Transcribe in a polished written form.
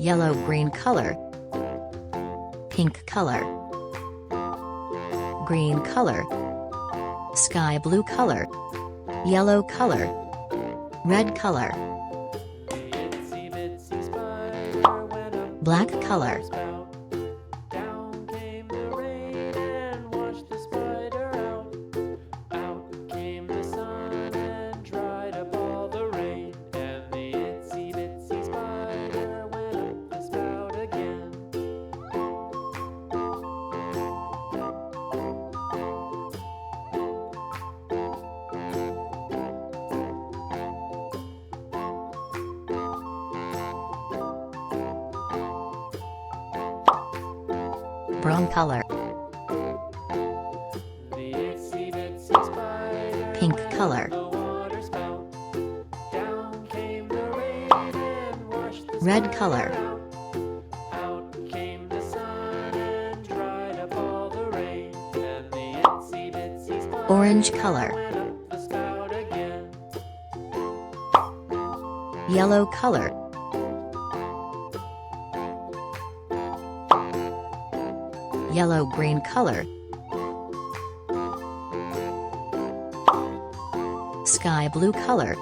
yellow-green color, pink color, green color, sky blue color, yellow color, red color, black color, brown color, pink color, red color, orange color, yellow color, yellow-green color, sky blue color,